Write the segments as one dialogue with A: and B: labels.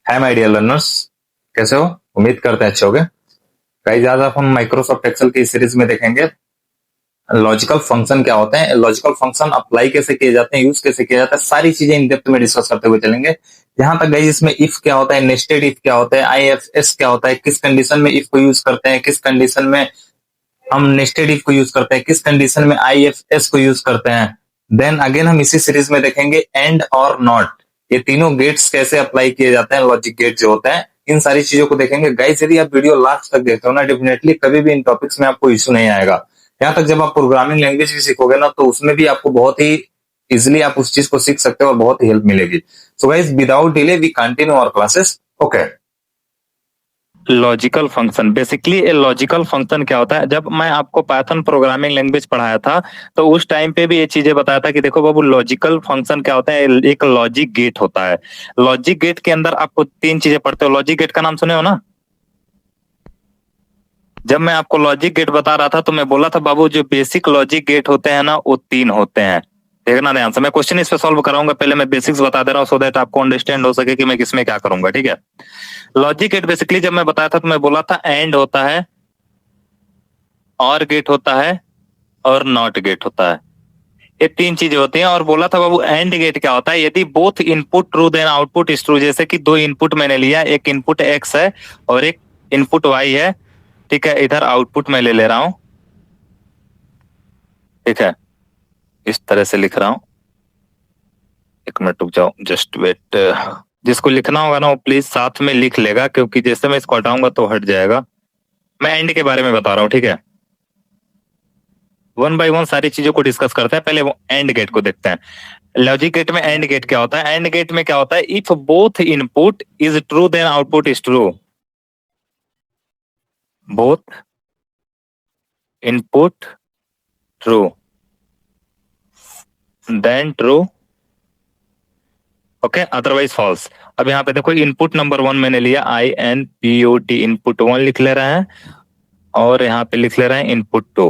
A: Hi my dear learners, कैसे हो? उम्मीद करते हैं अच्छे होगे। गाइस, आज आप हम माइक्रोसॉफ्ट एक्सेल की सीरीज में देखेंगे लॉजिकल फंक्शन क्या होते हैं, लॉजिकल फंक्शन अप्लाई कैसे किए जाते हैं, यूज कैसे किया जाता है, सारी चीजें इन डेप्थ में डिस्कस करते हुए चलेंगे। यहाँ तक गाइस इसमें इफ क्या होता है, नेस्टेड इफ क्या होता है, आईएफएस क्या होता है, किस कंडीशन में इफ को यूज करते हैं, किस कंडीशन में हम नेस्टेड इफ को यूज करते हैं, किस कंडीशन में आईएफएस को यूज करते हैं। देन अगेन हम इसी सीरीज में देखेंगे एंड और नॉट, ये तीनों गेट्स कैसे अप्लाई किए जाते हैं, लॉजिक गेट जो होता है, इन सारी चीजों को देखेंगे। गाइस यदि आप वीडियो लास्ट तक देखते हो ना, डेफिनेटली कभी भी इन टॉपिक्स में आपको इश्यू नहीं आएगा। यहाँ तक जब आप प्रोग्रामिंग लैंग्वेज भी सीखोगे ना, तो उसमें भी आपको बहुत ही इजिली आप उस चीज को सीख सकते हो और बहुत ही हेल्प मिलेगी। So guys, without delay we continue our classes. Okay, logical function, basically a logical function क्या होता है। जब मैं आपको पाइथन प्रोग्रामिंग लैंग्वेज पढ़ाया था तो उस टाइम पे भी ये चीजें बताया था कि देखो बाबू, लॉजिकल फंक्शन क्या होता है। एक लॉजिक गेट होता है। लॉजिक गेट के अंदर आपको तीन चीजें पढ़ते हो। लॉजिक गेट का नाम सुने हो ना? जब मैं आपको लॉजिक गेट बता रहा था तो मैं बोला था बाबू, जो बेसिक लॉजिक गेट होते हैं ना, वो तीन होते हैं। देखना ध्यान से, मैं क्वेश्चन इस पे सॉल्व कराऊंगा, पहले मैं बेसिक्स बता दे रहा हूँ सो दैट आपको अंडरस्टैंड हो सके कि मैं किसमें क्या करूंगा। ठीक है, लॉजिक गेट बेसिकली जब मैं बताया था तो मैं बोला था एंड होता है, और गेट होता है, और नॉट गेट होता है। ये तीन चीजें होती हैं। और बोला था बाबू, एंड गेट क्या होता है, यदि both input true then output is true. जैसे कि दो इनपुट मैंने लिया, एक इनपुट एक्स है और एक इनपुट वाई है। ठीक है, इधर आउटपुट मैं ले ले रहा हूं। ठीक है, इस तरह से लिख रहा हूं। एक मिनट रुक जाओ, जस्ट वेट। जिसको लिखना होगा ना वो प्लीज साथ में लिख लेगा, क्योंकि जैसे मैं इसको हटाऊंगा तो हट जाएगा। मैं एंड के बारे में बता रहा हूँ। ठीक है, वन बाय वन सारी चीजों को डिस्कस करते हैं। पहले वो एंड गेट को देखते हैं। लॉजिक गेट में एंड गेट क्या होता है? एंड गेट में क्या होता है, if both input is true then output is true. Both input true then true, okay, otherwise false. अब यहाँ पे देखो, इनपुट नंबर वन मैंने लिया, INPUT, इनपुट वन लिख ले रहे हैं, और यहाँ पे लिख ले रहे हैं इनपुट टू।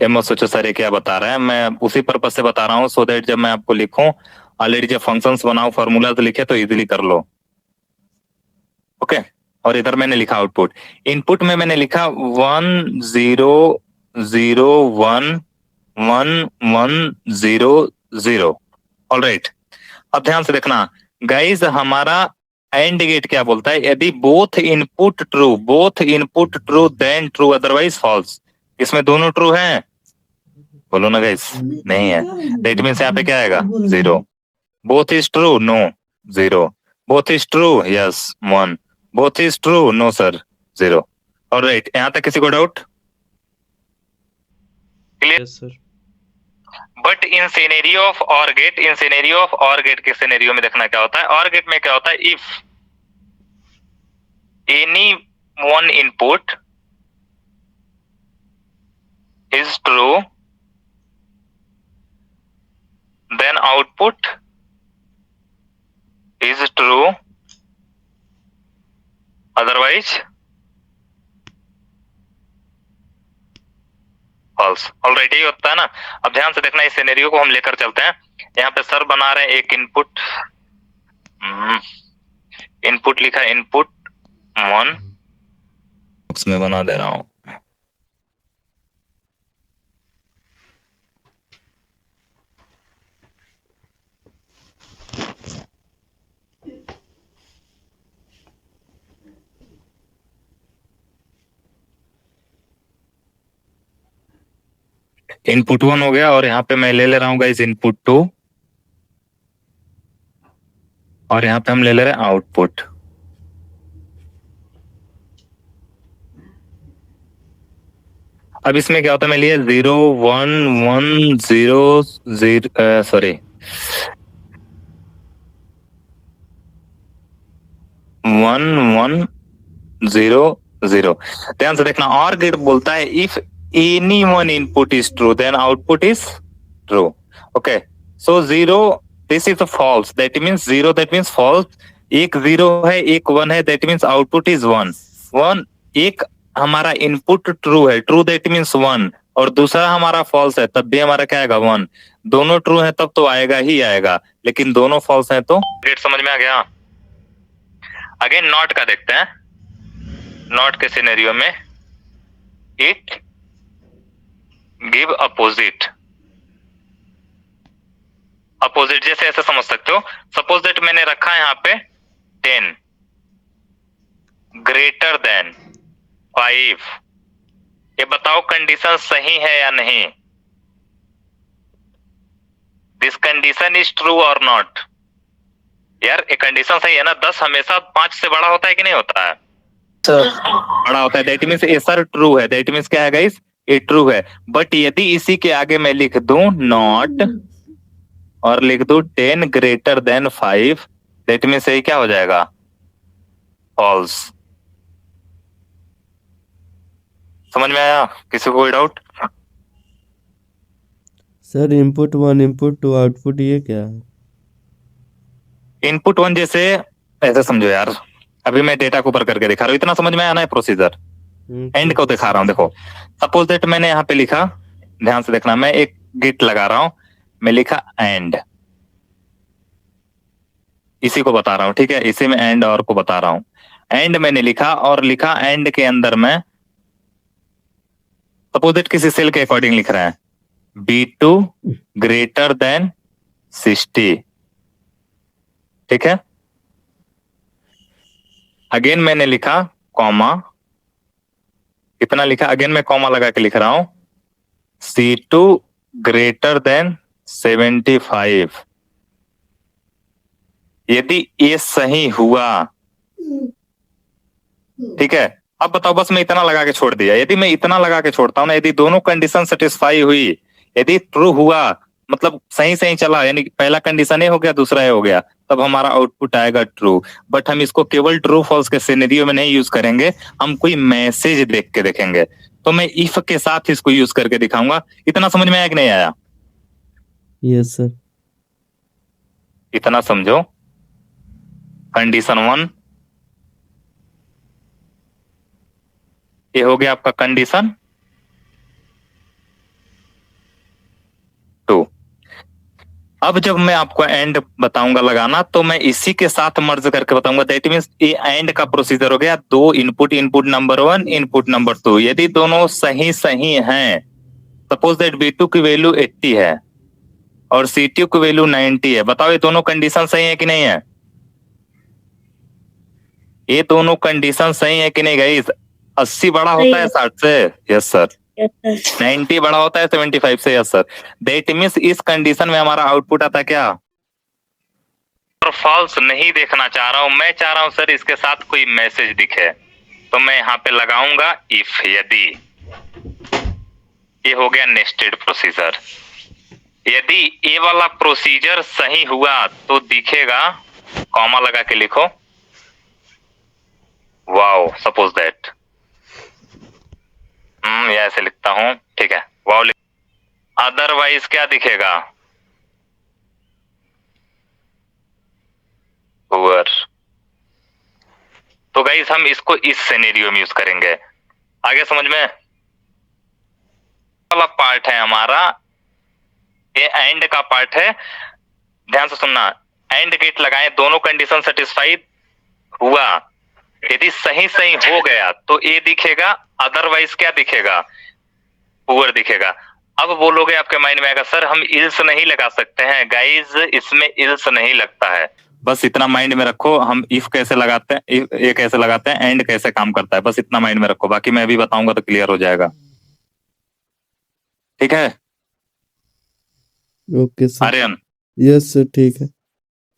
A: ये मत सोचो सर ये क्या बता रहा है, मैं उसी पर्पज से बता रहा हूँ सो दैट जब मैं आपको लिखूं, ऑलरेडी जब फंक्शंस बनाओ, फॉर्मूलाज लिखे तो इजीली कर लो। ओके, और इधर मैंने लिखा आउटपुट। इनपुट में मैंने लिखा 1 0 0 1 1 1 0 0। ऑलराइट, अब ध्यान से देखना गाइस, हमारा एंड गेट क्या बोलता है, यदि both input true then true, otherwise false. इसमें दोनों ट्रू हैं, बोलो ना गाइस। नहीं है, दैट मींस यहाँ पे क्या आएगा, 0। Both is true, no, 0। Both is true, yes, 1। Both is true, no sir, 0। Alright, यहाँ तक किसी को doubt? Clear sir. But in scenario of or gate, के सिनेरियो में देखना क्या होता है। और गेट में क्या होता है, if any one input is true then output is true, otherwise false. Alright, यही होता है ना। अब ध्यान से देखना, इस सिनेरियो को हम लेकर चलते हैं। यहाँ पे सर बना रहे हैं एक इनपुट, लिखा है इनपुट 1, उसमें बना दे रहा हूं। इनपुट 1 हो गया, और यहाँ पे मैं ले ले रहा हूँ गाइस इनपुट 2, और यहाँ पे हम ले ले रहे हैं आउटपुट। अब इसमें क्या होता है, मैं लिया 0 1 1 0 0, सॉरी 1 1 0 0। ध्यान से देखना, और गेट बोलता है if any one input is true then output is true. Okay, so 0 this is false, that means 0 that means false. एक 0 है, एक 1 है, दैट मीन्स आउटपुट इज 1 1। एक हमारा इनपुट ट्रू है, ट्रू दैट मीन्स 1, और दूसरा हमारा फॉल्स है, तब भी हमारा क्या आएगा, 1। दोनों ट्रू है तब तो आएगा ही आएगा, लेकिन दोनों फॉल्स है तो गेट समझ में आ गया। अगेन नॉट का देखते हैं। नॉट के सिनेरियो में इट गिव अपोजिट। अपोजिट जैसे ऐसे समझ सकते हो, सपोज दैट मैंने रखा है यहाँ पे 10 ग्रेटर देन 5। ये बताओ कंडीशन सही है या नहीं? दिस कंडीशन इज ट्रू और नॉट। यार ये कंडीशन सही है ना, 10 हमेशा 5 से बड़ा होता है कि नहीं होता है? बड़ा होता है, दैट मीन्स ये सर ट्रू है। दैट मीन्स क्या है गाइस? ये ट्रू है। बट यदि इसी के आगे मैं लिख दूं नॉट और लिख दूं 10 ग्रेटर देन 5, दैट मीन्स ये क्या हो जाएगा? फॉल्स। समझ में आया? किसी को कोई doubt?
B: Sir input 1 input 2 output ये क्या है?
A: इनपुट 1 जैसे ऐसे समझो यार, अभी मैं डेटा को ऊपर करके दिखा रहा हूँ, इतना समझ में आया ना प्रोसीजर? एंड को दिखा रहा हूँ। देखो सपोज दैट मैंने यहाँ पे लिखा, ध्यान से देखना, मैं एक गेट लगा रहा हूं, मैं लिखा एंड, इसी को बता रहा हूं, ठीक है? इसी में एंड और को बता रहा हूं। एंड मैंने लिखा और लिखा एंड के अंदर में सपोज दैट किसी सेल के अकॉर्डिंग लिख रहे हैं B2 ग्रेटर देन 60, ठीक है? अगेन मैंने लिखा कॉमा, कितना लिखा? अगेन मैं कॉमा लगा के लिख रहा हूं C2 ग्रेटर देन 75। यदि ये सही हुआ, ठीक है? अब बताओ, बस मैं इतना लगा के छोड़ दिया। यदि मैं इतना लगा के छोड़ता हूं ना, यदि दोनों कंडीशन सेटिस्फाई हुई, यदि ट्रू हुआ मतलब सही सही चला, यानी पहला कंडीशन ए हो गया, दूसरा ए हो गया, तब हमारा आउटपुट आएगा ट्रू। बट हम इसको केवल ट्रू फॉल्स के सिनेरियो में नहीं यूज करेंगे, हम कोई मैसेज देख के देखेंगे। तो मैं इफ के साथ इसको यूज करके दिखाऊंगा। इतना समझ में आया कि नहीं आया?
B: Yes sir.
A: इतना समझो। कंडीशन 1 ये हो गया आपका कंडीशन 2। अब जब मैं आपको एंड बताऊंगा लगाना, तो मैं इसी के साथ मर्ज करके बताऊंगा। दैट मींस ये एंड का प्रोसीजर हो गया। 2 input, input number 1, input number 2, यदि दोनों सही सही हैं, सपोज दैट B2 की वैल्यू 80 है और C2 की वैल्यू 90 है, बताओ ये दोनों कंडीशन सही है कि नहीं है? ये दोनों कंडीशन सही है कि नहीं गाइस? 80 बड़ा होता है 60 से? Yes sir. 90 बड़ा होता है 75 से? Yes sir. दैट मींस इस कंडीशन में हमारा आउटपुट आता क्या? फॉल्स नहीं देखना चाह रहा हूं, मैं चाह रहा हूं सर इसके साथ कोई मैसेज दिखे, तो मैं यहाँ पे लगाऊंगा इफ। यदि ये हो गया नेस्टेड प्रोसीजर, यदि ये वाला प्रोसीजर सही हुआ तो दिखेगा, कॉमा लगा के लिखो वाओ, सपोज दैट, या ऐसे लिखता हूं, ठीक है, वाओ। अदरवाइज क्या दिखेगा? पुअर। तो गाइस हम इसको इस सिनेरियो में यूज करेंगे। आगे समझ में? वाला पार्ट है हमारा, ये एंड का पार्ट है, ध्यान से सुनना। एंड गेट लगाए, दोनों कंडीशन सेटिस्फाइड हुआ, यदि सही सही हो गया तो ये दिखेगा, अदरवाइज क्या दिखेगा? पुअर दिखेगा। अब बोलोगे, आपके माइंड में आएगा सर हम इल्स नहीं लगा सकते हैं? गाइज इसमें इल्स नहीं लगता है, बस इतना माइंड में रखो। हम इफ कैसे लगाते हैं, ये कैसे लगाते हैं, एंड कैसे काम करता है, बस इतना माइंड में रखो। बाकी मैं अभी बताऊंगा तो क्लियर हो जाएगा, ठीक है?
B: Okay sir.
A: Aryan,
B: yes sir, ठीक है।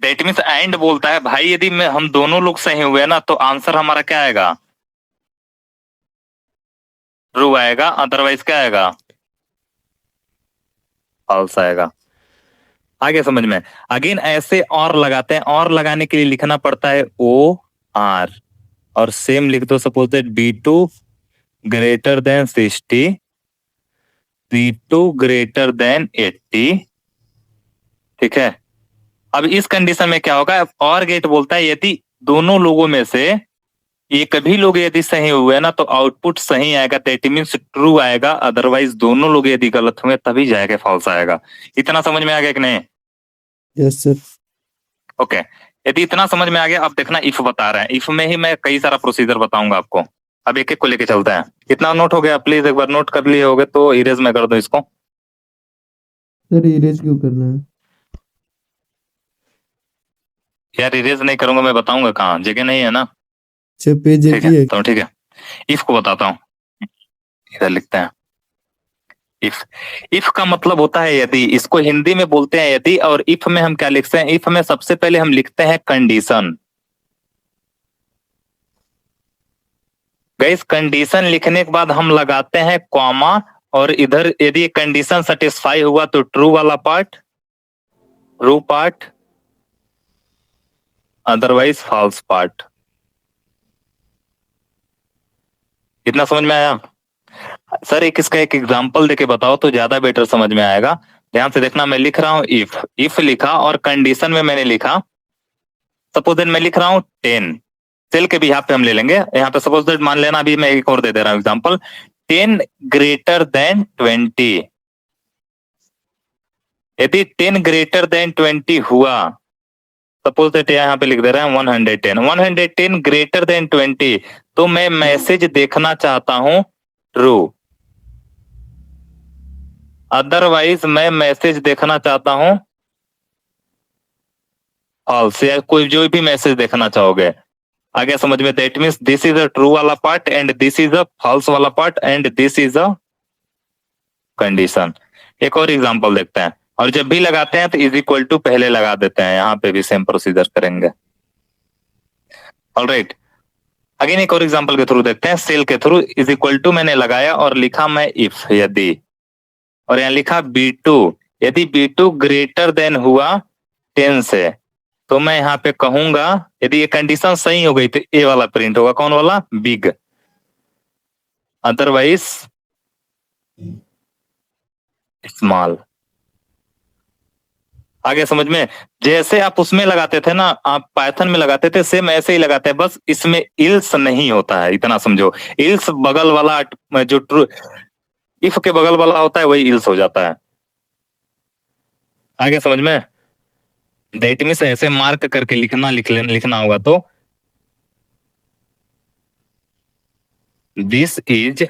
A: दैट मींस एंड बोलता है भाई यदि हम दोनों लोग सही हुए ना, तो आंसर हमारा क्या आएगा? ट्रू आएगा, अदरवाइज क्या आएगा? फॉल्स आएगा। आगे समझ में? अगेन ऐसे और लगाते हैं, और लगाने के लिए लिखना पड़ता है OR, और सेम लिख दो, suppose that B2 greater than 60, B2 greater than 80, ठीक है? अब इस कंडीशन में क्या होगा? और गेट बोलता है यदि दोनों लोगों में से एक भी लोग यदि सही हुए ना तो आउटपुट सही आएगा, दैट मीन्स ट्रू आएगा, अदरवाइज दोनों लोग यदि गलत हुए तभी जाएगा फॉल्स आएगा। इतना समझ में आ गया कि नहीं?
B: Yes sir.
A: ओके, यदि इतना समझ में आ गया, अब देखना इफ बता रहे हैं, इफ में ही मैं कई सारा प्रोसीजर बताऊंगा आपको। अब एक एक को लेके चलते हैं। इतना नोट हो गया? प्लीज एक बार नोट कर लिए होगे तो इरेज में कर दो इसको।
B: सर इरेज क्यों करना है?
A: यार इरेज नहीं करूंगा, मैं बताऊंगा कहाँ, जगह नहीं है ना।
B: अच्छा पेज एक
A: ठीक
B: ही
A: है
B: है।
A: तो ठीक है, इफ को बताता हूँ, इधर लिखते हैं। इफ, इफ का मतलब होता है यदि, इसको हिंदी में बोलते हैं यदि, और इफ में हम क्या लिखते हैं? इफ में सबसे पहले हम लिखते हैं कंडीशन। गाइस कंडीशन लिखने के बाद हम लगाते हैं कॉमा, और इधर यदि कंडीशन सेटिस्फाई हुआ तो ट्रू वाला part, true part, otherwise false part. इतना समझ में आया? सर एक इसका एक एग्जांपल देके बताओ तो ज्यादा बेटर समझ में आएगा। ध्यान से देखना, मैं लिख रहा हूं इफ, इफ लिखा और कंडीशन में मैंने लिखा, सपोज दैट मैं लिख रहा हूं 10, सेल के भी यहाँ पे हम ले लेंगे, यहाँ पे सपोज दैट मान लेना, अभी मैं एक और दे दे रहा हूं एग्जांपल, 10 ग्रेटर देन 20। यदि 10 ग्रेटर देन 20 हुआ, सपोज दैट यहाँ पे लिख दे रहे हैं 110, 110 ग्रेटर देन 20, तो मैं मैसेज देखना चाहता हूं ट्रू, अदरवाइज मैं मैसेज देखना चाहता हूं फॉल्स, या कोई जो भी मैसेज देखना चाहोगे। आगे समझ में? That means this is a true वाला part and this is a false वाला part and this is a condition. एक और एग्जांपल देखते हैं, और जब भी लगाते हैं तो इज इक्वल टू पहले लगा देते हैं, यहाँ पे भी सेम प्रोसीजर करेंगे। ऑलराइट, अगेन एक और एग्जांपल के थ्रू देखते हैं, सेल के थ्रू इज इक्वल टू मैंने लगाया और लिखा मैं इफ यदि, और यहाँ लिखा B2, यदि B2 ग्रेटर देन हुआ 10 से, तो मैं यहाँ पे कहूंगा, यदि ये कंडीशन सही हो गई तो ए वाला प्रिंट होगा, कौन वाला? Big, otherwise small. आगे समझ में? जैसे आप उसमें लगाते थे ना, आप पाइथन में लगाते थे, सेम ऐसे ही लगाते हैं, बस इसमें इल्स नहीं होता है, इतना समझो। इल्स बगल वाला जो ट्रू, इफ के बगल वाला होता है वही इल्स हो जाता है। आगे समझ में? दैट मीन्स ऐसे मार्क करके लिखना होगा तो दिस इज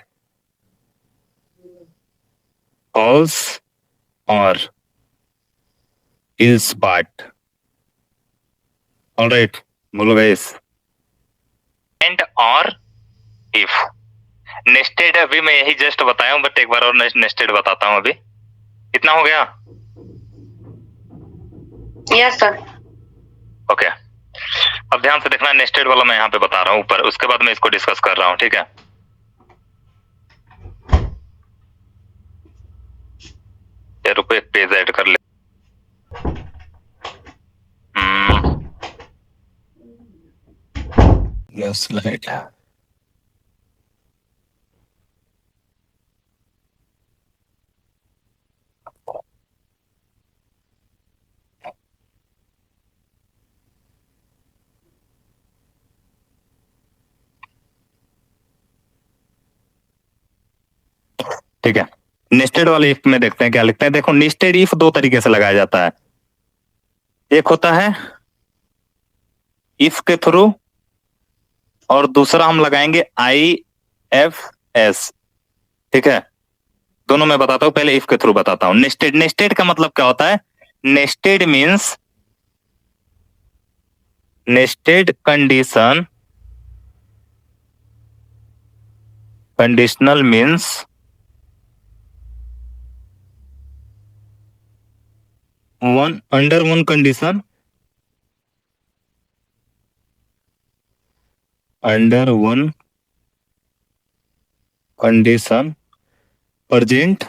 A: फॉल्स और इल्स पार्ट। ऑलराइट, बोलो गाइस। एंड और इफ नेस्टेड, अभी मैं यही जस्ट बताया हूं, बट एक बार और नेस्टेड बताता हूं अभी। इतना हो गया?
C: Yes sir.
A: ओके, अब ध्यान से देखना, नेस्टेड वाला मैं यहाँ पे बता रहा हूँ ऊपर, उसके बाद मैं इसको डिस्कस कर रहा हूँ, ठीक है? रुको एक पेज ऐड कर ले। स्लाइड, ठीक है। नेस्टेड वाले इफ में देखते हैं क्या लिखते हैं। देखो नेस्टेड इफ दो तरीके से लगाया जाता है, एक होता है इफ के थ्रू, और दूसरा हम लगाएंगे IFS, ठीक है? दोनों मैं बताता हूं, पहले इफ के थ्रू बताता हूं। नेस्टेड, नेस्टेड का मतलब क्या होता है? Nested means nested condition, conditional means one under one condition, under one condition present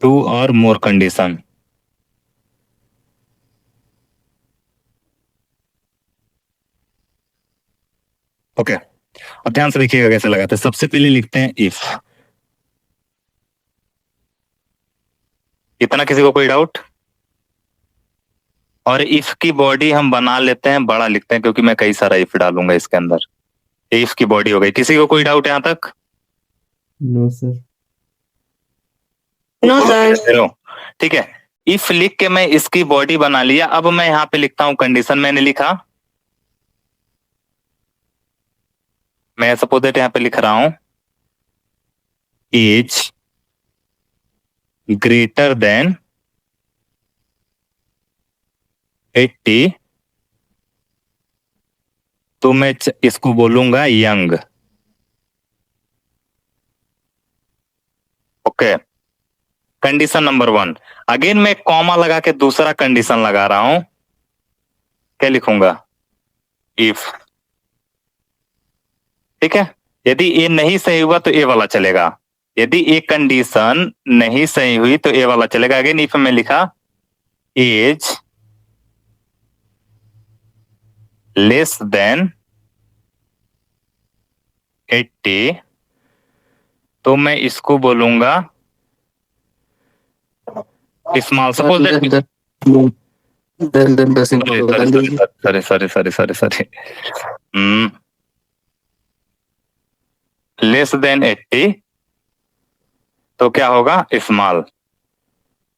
A: two or more condition। Okay, अब ध्यान से देखिएगा कैसे लगाते हैं। सबसे पहले लिखते हैं इफ। इतना किसी को कोई डाउट? और इफ की बॉडी हम बना लेते हैं, बड़ा लिखते हैं, क्योंकि मैं कई सारा इफ डालूंगा इसके अंदर। इफ की बॉडी हो गई। किसी को कोई डाउट यहाँ तक?
B: No sir.
C: No sir.
A: चलो ठीक है। इफ लिख के मैं इसकी बॉडी बना लिया। अब मैं यहाँ पे लिखता हूं कंडीशन। मैंने लिखा, मैं सपोज दैट यहाँ पे लिख रहा हूं एज ग्रेटर देन 80, तो मैं इसको बोलूंगा young. Okay, condition number 1। Again मैं कॉमा लगा के दूसरा कंडीशन लगा रहा हूं। क्या लिखूंगा? इफ। ठीक है, यदि ये नहीं सही हुआ तो ए वाला चलेगा। यदि ये कंडीशन नहीं सही हुई तो ए वाला चलेगा। अगेन इफ में लिखा एज लेस देन 80, तो मैं इसको बोलूंगा small. Suppose that sorry less than 80, तो क्या होगा? स्मॉल।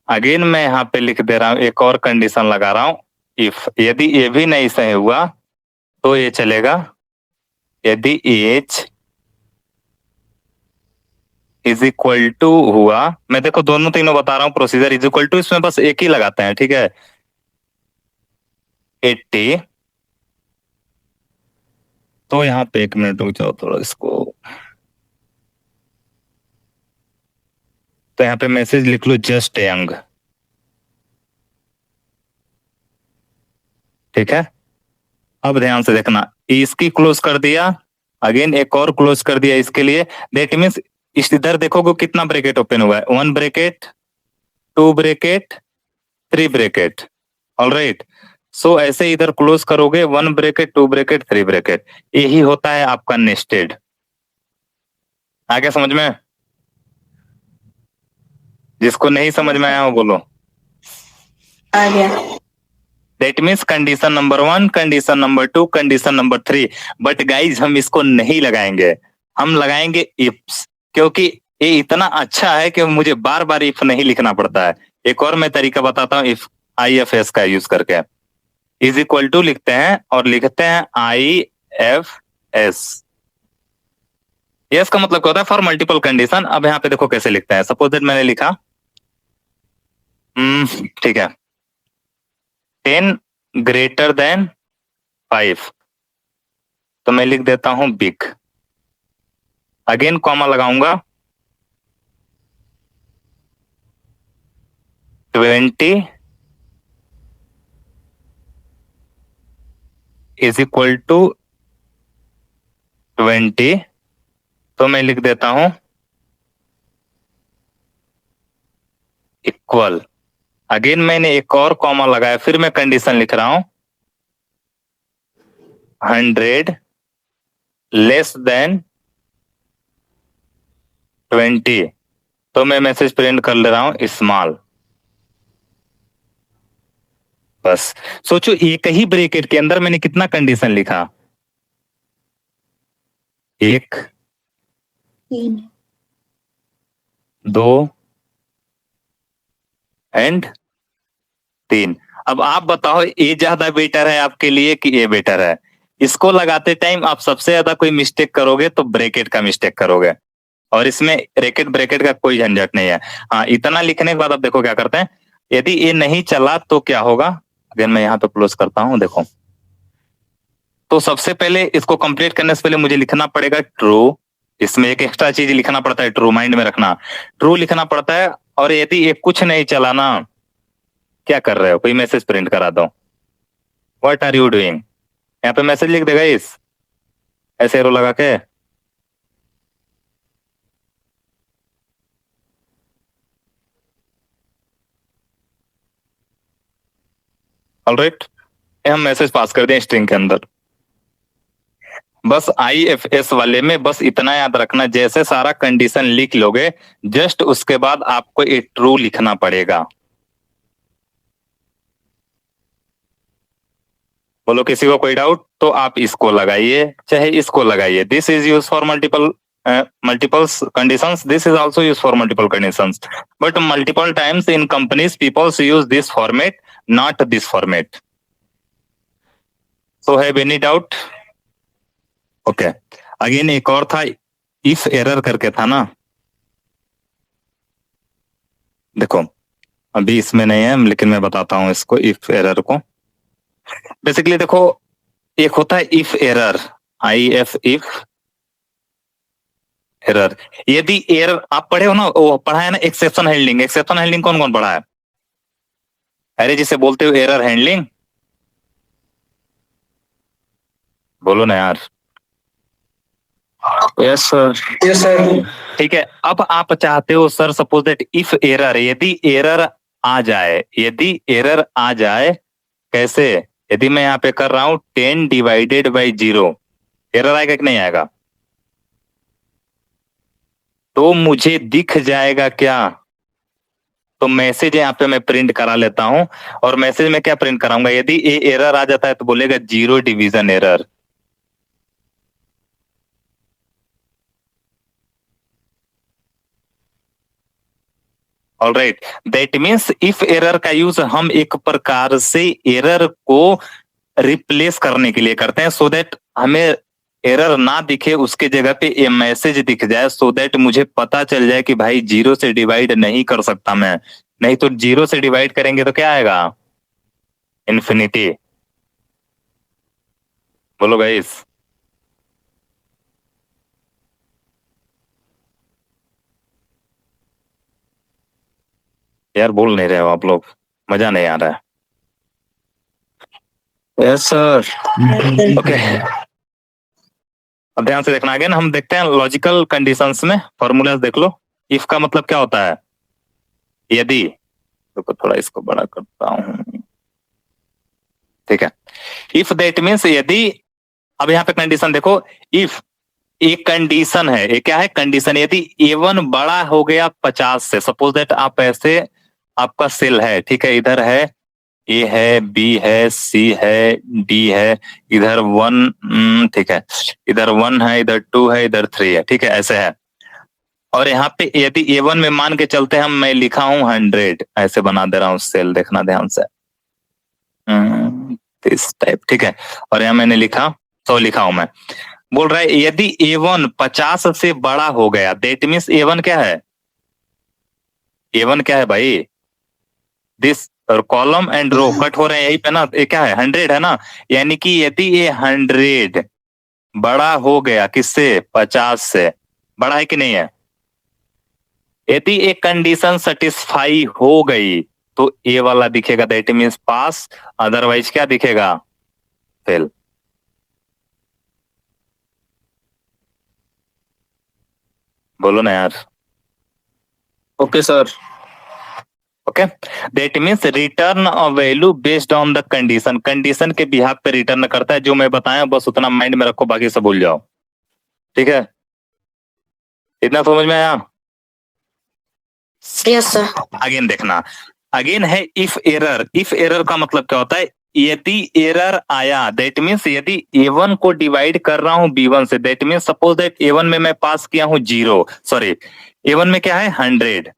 A: अगेन मैं यहाँ पे लिख दे रहा हूं, एक और कंडीशन लगा रहा हूं इफ। यदि ये भी नहीं सही हुआ तो ये चलेगा। यदि एज इज इक्वल टू हुआ, मैं देखो दोनों तीनों बता रहा हूं प्रोसीजर। इज इक्वल टू इसमें बस एक ही लगाते हैं, ठीक है, 80। तो यहाँ पे 1 मिनट रुक जाओ थोड़ा इसको। तो यहाँ पे मैसेज लिख लो जस्ट यंग। ठीक है, अब ध्यान से देखना, इसकी क्लोज कर दिया। अगेन एक और क्लोज कर दिया इसके लिए। दैट मीन्स इधर देखोगे कितना ब्रैकेट ओपन हुआ है? 1 ब्रैकेट, 2 ब्रैकेट, 3 ब्रैकेट। ऑलराइट, सो ऐसे इधर क्लोज करोगे 1 ब्रैकेट, 2 ब्रैकेट, 3 ब्रैकेट। यही होता है आपका नेस्टेड। आ गया समझ में? जिसको नहीं समझ में आया वो बोलो।
C: आ गया।
A: That means condition number 1, condition number 2, condition number 3। But guys हम इसको नहीं लगाएंगे, हम लगाएंगे इफ्स, क्योंकि ये इतना अच्छा है कि मुझे बार बार इफ नहीं लिखना पड़ता है। एक और मैं तरीका बताता हूँ इफ IFS का यूज करके। इज इक्वल टू लिखते हैं और लिखते हैं IFS। यस का मतलब क्या होता है? For multiple condition. अब यहाँ पे देखो कैसे लिखते हैं। सपोज दैट मैंने लिखा ठीक है 10 ग्रेटर देन 5, तो मैं लिख देता हूं बिग। अगेन कॉमा लगाऊंगा 20 इज इक्वल टू 20, तो मैं लिख देता हूं इक्वल। अगेन मैंने एक और कॉमा लगाया, फिर मैं कंडीशन लिख रहा हूं 100 लेस देन 20, तो मैं मैसेज प्रिंट कर ले रहा हूं स्मॉल। बस सोचो, एक ही ब्रैकेट के अंदर मैंने कितना कंडीशन लिखा? 1,
C: 3,
A: 2 एंड 3। अब आप बताओ ये ज्यादा बेटर है आपके लिए कि ये बेटर है? इसको लगाते टाइम आप सबसे ज्यादा कोई मिस्टेक करोगे तो ब्रैकेट का मिस्टेक करोगे, और इसमें ब्रैकेट ब्रैकेट का कोई झंझट नहीं है। हाँ, इतना लिखने के बाद अब देखो क्या करते हैं। यदि ये नहीं चला तो क्या होगा? अगर मैं यहाँ पे क्लोज करता हूं, देखो, तो सबसे पहले इसको कंप्लीट करने से पहले मुझे लिखना पड़ेगा ट्रू। इसमें एक एक्स्ट्रा चीज लिखना पड़ता है, ट्रू, माइंड में रखना, ट्रू लिखना पड़ता है। और यदि ये कुछ नहीं चला ना, क्या कर रहे हो? कोई मैसेज प्रिंट करा दो, व्हाट आर यू डूइंग। यहाँ पे मैसेज लिख देगा इस ऐसे एरो लगा के। ऑलराइट, हम मैसेज पास कर दें स्ट्रिंग के अंदर। बस IFS वाले में बस इतना याद रखना, जैसे सारा कंडीशन लिख लोगे जस्ट उसके बाद आपको ये ट्रू लिखना पड़ेगा। बोलो किसी को कोई डाउट तो आप इसको लगाइए चाहे इसको लगाइए. This is use for multiples conditions. This is also used for multiple conditions, but multiple times in companies people use this format, not this format. So have any doubt? Okay. Again एक और था if error करके था ना. देखो अभी इसमें नहीं है लेकिन मैं बताता हूं इसको if error को. बेसिकली देखो एक होता है if error, if एरर. यदि एरर आप पढ़े हो ना, वो पढ़ा है ना एक्सेप्शन हैंडलिंग. एक्सेप्शन हैंडलिंग कौन कौन पढ़ा है? अरे जिसे बोलते हो एरर हैंडलिंग, बोलो ना यार.
D: Yes sir.
C: Yes, sir.
A: ठीक है. अब आप चाहते हो sir suppose that if error, यदि एरर आ जाए, यदि एरर आ जाए कैसे? यदि मैं यहाँ पे कर रहा हूं 10 डिवाइडेड बाई 0, एरर आएगा कि नहीं आएगा? तो मुझे दिख जाएगा क्या? तो मैसेज यहाँ पे मैं प्रिंट करा लेता हूं. और मैसेज में क्या प्रिंट कराऊंगा? यदि ये एरर आ जाता है तो बोलेगा 0 division error. Alright. That means if error का यूज हम एक प्रकार से एरर को रिप्लेस करने के लिए करते हैं, सो दैट हमें एरर ना दिखे, उसके जगह पे ये मैसेज दिख जाए, सो दैट मुझे पता चल जाए कि भाई 0 से डिवाइड नहीं कर सकता मैं. नहीं तो 0 से डिवाइड करेंगे तो क्या आएगा? इन्फिनिटी. बोलो गाइस. यार बोल नहीं रहे हो आप लोग, मजा नहीं आ रहा है.
D: Yes sir.
A: ओके. अब ध्यान से देखना. अगेन हम देखते हैं लॉजिकल कंडीशंस में फॉर्मूलाज देख लो. इफ का मतलब क्या होता है? यदि. तो थोड़ा इसको बड़ा करता हूं. ठीक है. इफ दैट मीन्स यदि. अब यहाँ पे कंडीशन देखो. इफ एक कंडीशन है, ये क्या है? कंडीशन. यदि A1 बड़ा हो गया 50 से, सपोज दैट आप ऐसे, आपका सेल है, ठीक है, इधर है A है, B है, C है, D है, इधर 1, ठीक है, इधर 1 है, इधर 2 है, इधर 3 है, ठीक है, ऐसे है. और यहाँ पे यदि A1 में मान के चलते हैं, मैं लिखा हूं 100, ऐसे बना दे रहा हूं सेल, देखना ध्यान से, इस टाइप, ठीक है. और यहाँ मैंने लिखा 100 लिखा हूं मैं. बोल रहा है यदि A1 50 से बड़ा हो गया, दैट मीन्स A1 क्या है? A1 क्या है भाई? दिस और कॉलम एंड रो कट हो रहे हैं यही पे ना. ये क्या है? 100 है ना. यानी कि यदि ये 100 बड़ा हो गया किससे? 50 से. बड़ा है कि नहीं है? यदि एक कंडीशन सेटिस्फाई हो गई तो ए वाला दिखेगा, दैट मीन्स पास. अदरवाइज क्या दिखेगा? फेल. बोलो ना यार.
D: Okay sir.
A: Okay. That means return a value based on the condition. Condition के बिहाफ पे रिटर्न करता है. जो मैं बताया बस उतना माइंड में रखो, बाकी सब भूल जाओ. ठीक है. इतना समझ में आया?
C: Yes, sir.
A: अगेन देखना. अगेन है इफ एरर. इफ एरर का मतलब क्या होता है? यदि एरर आया, दैट मीन्स यदि A1 को डिवाइड कर रहा हूं B1 से, that means suppose that A1 में मैं पास किया हूं 0, सॉरी A1 में क्या है? 100,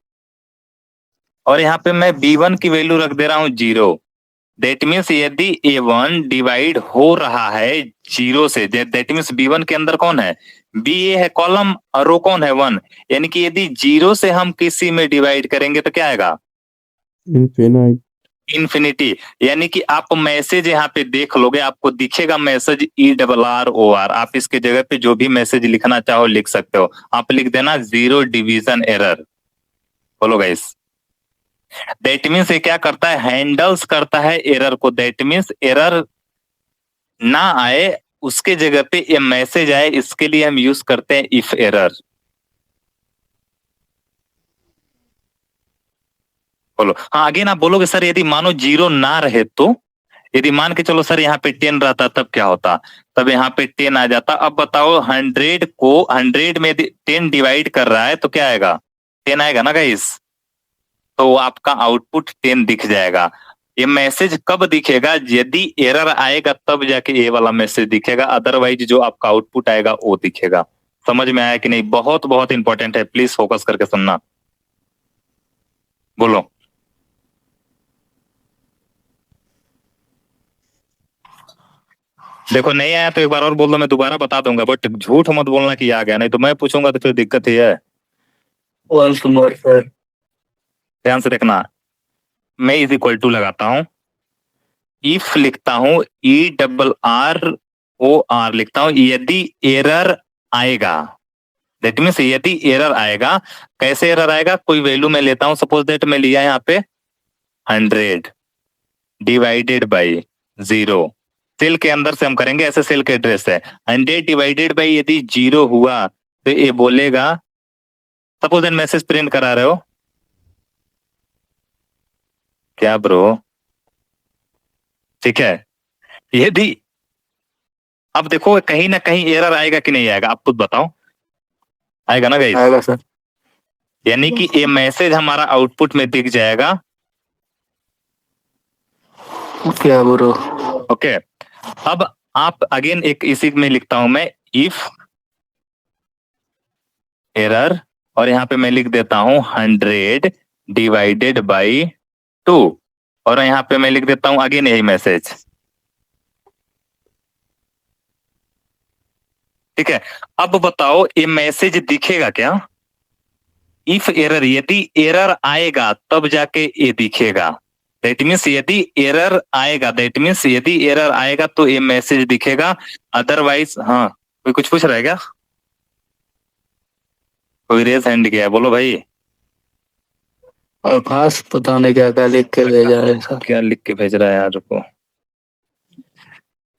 A: और यहाँ पे मैं B1 की वैल्यू रख दे रहा हूं 0. दैट मीन्स यदि A1 डिवाइड हो रहा है 0 से, दैट मीन्स B1 के अंदर कौन है? B ये है कॉलम, और रो कौन है? 1. यानी कि यदि 0 से हम किसी में डिवाइड करेंगे तो क्या आएगा?
B: इनफिनाइट.
A: इन्फिनिटी. यानी कि आप मैसेज यहाँ पे देख लोगे, आपको दिखेगा मैसेज ERROR. आप इसके जगह पे जो भी मैसेज लिखना चाहो लिख सकते हो. आप लिख देना 0 डिवीजन एरर. बोलो गाइस. दैट मीन्स ये क्या करता है? हैंडल्स करता है एरर को. दैट मीन्स एरर ना आए, उसके जगह पे ये मैसेज आए, इसके लिए हम यूज करते हैं इफ एरर. बोलो. हाँ अगेन आप बोलोगे सर यदि मानो 0 ना रहे तो? यदि मान के चलो सर यहाँ पे 10 रहता तब क्या होता? तब यहाँ पे 10 आ जाता. अब बताओ 100 को 100 में 10 डिवाइड कर रहा है तो क्या आएगा? 10 आएगा ना गाइस. तो आपका आउटपुट 10 दिख जाएगा. ये मैसेज कब दिखेगा? यदि एरर आएगा तब जाके ये वाला मैसेज दिखेगा, अदरवाइज जो आपका आउटपुट आएगा वो दिखेगा। समझ में आया कि नहीं? बहुत बहुत इंपॉर्टेंट है, प्लीज फोकस करके सुनना। बोलो। देखो नहीं आया तो एक बार और बोल दो, मैं दोबारा बता दूंगा, बट झूठ मत बोलना कि आ गया, नहीं तो मैं पूछूंगा तो फिर दिक्कत ही है।
D: Once more sir.
A: ध्यान से देखना, मैं इज इक्वल टू लगाता हूं, इफ लिखता हूं, ERROR लिखता हूं, यदि एरर आएगा, दैट मीन्स यदि एरर आएगा। कैसे एरर आएगा? कोई वैल्यू मैं लेता हूं, सपोज दैट मैं लिया यहाँ पे 100 डिवाइडेड बाई 0। सेल के अंदर से हम करेंगे, ऐसे सेल के एड्रेस है 100 डिवाइडेड बाई यदि 0 हुआ तो ये बोलेगा, सपोज दैट मैसेज प्रिंट करा रहे हो क्या ब्रो? ठीक है, यदि अब देखो कहीं ना कहीं एरर आएगा कि नहीं आएगा, आप खुद बताओ। आएगा ना गाइस?
D: आएगा सर।
A: यानी कि ये मैसेज हमारा आउटपुट में दिख जाएगा।
D: क्या ब्रो?
A: ओके, अब आप अगेन एक इसी में लिखता हूं मैं, इफ एरर, और यहां पे मैं लिख देता हूं 100 डिवाइडेड बाई 2, और यहां पे मैं लिख देता हूं अगेन यही मैसेज। ठीक है, अब बताओ ये मैसेज दिखेगा क्या? इफ एरर, यदि एरर आएगा तब जाके ये दिखेगा। दैट मीन्स यदि एरर आएगा, दैट मीन्स यदि एरर आएगा तो ये मैसेज दिखेगा, अदरवाइज। हाँ, कोई कुछ पूछ रहा है क्या? कोई रेज हैंड किया है, बोलो भाई।
D: आकाश पता नहीं क्या क्या लिख के भेजा है सर।
A: क्या लिख के भेज रहा है यार?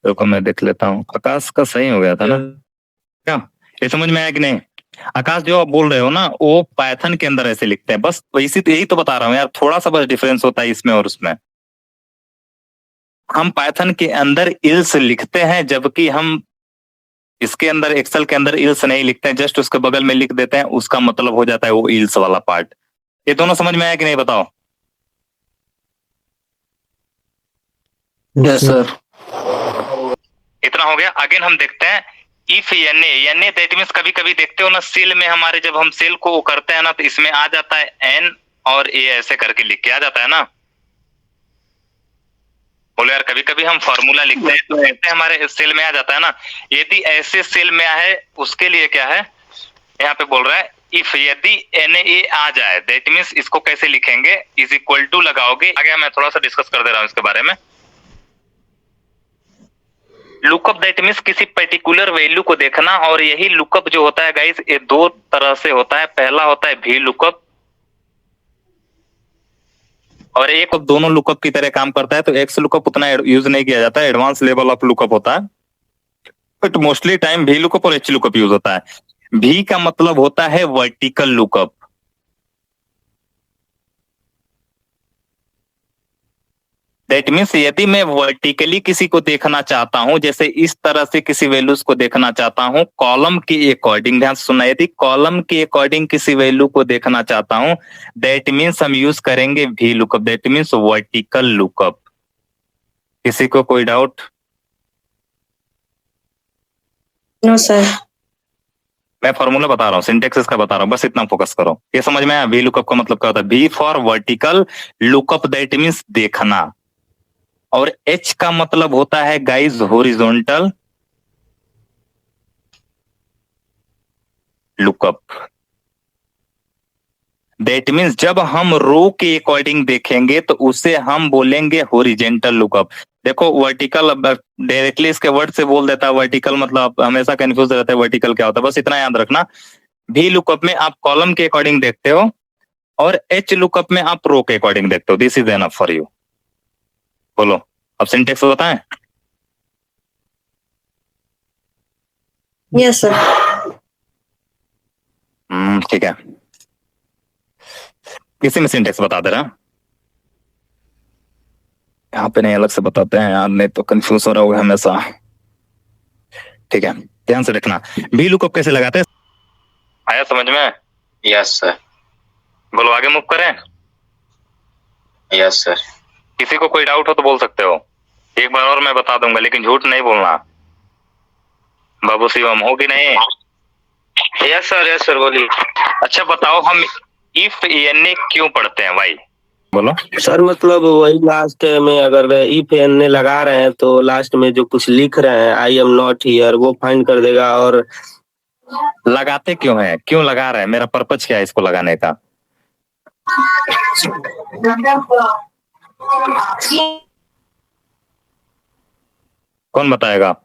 A: रुको मैं देख लेता हूँ। आकाश का सही हो गया था ना? क्या ये समझ में आया कि नहीं? आकाश जो आप बोल रहे हो ना, वो पाइथन के अंदर ऐसे लिखते हैं, बस वैसी तो यही तो बता रहा हूँ यार, थोड़ा सा बस डिफरेंस होता है इसमें और उसमें। हम पाइथन के अंदर इल्स लिखते हैं, जबकि हम इसके अंदर, एक्सेल के अंदर इल्स नहीं लिखते हैं, जस्ट उसके बगल में लिख देते हैं, उसका मतलब हो जाता है वो इल्स वाला पार्ट। ये दोनों समझ में आया कि नहीं, बताओ?
D: Yes sir.
A: इतना हो गया। अगेन हम देखते हैं इफ एन दैट मींस, कभी कभी देखते हो ना सेल में हमारे, जब हम सेल को करते हैं ना तो इसमें आ जाता है एन और ए ऐसे करके लिख के आ जाता है ना। बोलो यार, कभी कभी हम फॉर्मूला लिखते हैं तो ऐसे हमारे सेल में आ जाता है ना। यदि ऐसे सेल में आए उसके लिए क्या है, यहाँ पे बोल रहा है इफ यदि NA आ जाए, दैट मींस इसको कैसे लिखेंगे? इज इक्वल टू लगाओगे। आगे मैं थोड़ा सा डिस्कस कर दे रहा हूँ इसके बारे में। लुकअप दैट मींस किसी पर्टिकुलर वैल्यू को देखना, और यही लुकअप जो होता है गाइस, ये दो तरह से होता है। पहला होता है वी लुकअप, और एक दोनों लुकअप की तरह काम करता है। तो एक्स लुकअप उतना यूज नहीं किया जाता है, एडवांस लेवल ऑफ लुकअप होता है, but mostly time V lookup और एच लुकअप यूज होता है। वी का मतलब होता है वर्टिकल लुकअप। दैट मीन्स यदि मैं वर्टिकली किसी को देखना चाहता हूं, जैसे इस तरह से किसी वैल्यूज को देखना चाहता हूं कॉलम के अकॉर्डिंग, ध्यान सुनना, यदि कॉलम के अकॉर्डिंग किसी वैल्यू को देखना चाहता हूं, दैट मीन्स हम यूज करेंगे V lookup, that means vertical lookup. किसी को कोई डाउट?
C: No sir.
A: मैं फॉर्मूला बता रहा हूँ, सिंटेक्स इसका बता रहा हूँ, बस इतना फोकस करो। ये समझ में आया? वी लुकअप का मतलब क्या होता है? V for vertical lookup, that means देखना, और एच का मतलब होता है guys horizontal lookup. That means जब हम रो के अकॉर्डिंग देखेंगे तो उसे हम बोलेंगे हॉरिजॉन्टल लुकअप। देखो वर्टिकल, डायरेक्टली इसके वर्ड से बोल देता है वर्टिकल, मतलब हमेशा कंफ्यूज रहता है वर्टिकल क्या होता है, बस इतना याद रखना। वी लुकअप में आप कॉलम के अकॉर्डिंग देखते हो, और एच लुकअप में आप रो के अकॉर्डिंग देखते हो। This is enough for you. बोलो अब सिंटेक्स बताएं।
C: Yes sir.
A: ठीक है, किसी में सिंटेक्स बता दे रहा, यहाँ पे नहीं अलग से बताते हैं यार, नहीं तो कंफ्यूज हो रहा होगा हमेशा। ठीक है, ध्यान से देखना, वी लुकअप कैसे लगाते हैं। आया समझ में?
E: Yes sir.
A: बोलो आगे मूव करें।
E: Yes sir.
A: किसी को कोई डाउट हो तो बोल सकते हो, एक बार और मैं बता दूंगा, लेकिन झूठ नहीं बोलना। बाबू शिवम हो कि नहीं?
E: यस सर बोलिए।
A: अच्छा बताओ, हम इफ एन क्यों पढ़ते हैं भाई? बोलो।
E: सर मतलब वही लास्ट में अगर इफ एन लगा रहे हैं तो लास्ट में जो कुछ लिख रहे हैं आई एम नॉट हियर वो फाइंड कर देगा। और
A: लगाते क्यों है, क्यों लगा रहे हैं, मेरा पर्पज क्या है इसको लगाने का? कौन बताएगा?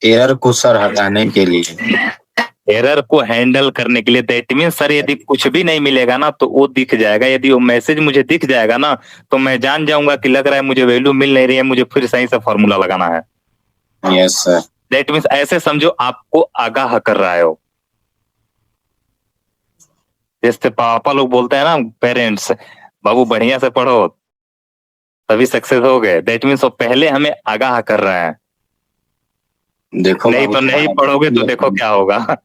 F: एरर को सर हटाने के लिए,
A: एरर को हैंडल करने के लिए। दैट मीन सर यदि कुछ भी नहीं मिलेगा ना तो वो दिख जाएगा, यदि वो मैसेज मुझे दिख जाएगा ना तो मैं जान जाऊंगा कि लग रहा है मुझे वैल्यू मिल नहीं रही है, मुझे फिर सही से फॉर्मूला लगाना है।
F: Yes sir.
A: दैट मीन्स ऐसे समझो आपको आगाह कर रहा है वो। जैसे पापा लोग बोलते हैं ना, पेरेंट्स, बाबू बढ़िया से पढ़ो तभी सक्सेस हो गए। दैट मीन्स वो पहले हमें आगाह कर रहे हैं।
F: देखो
A: नहीं तो नहीं पढ़ोगे तो देखो क्या होगा।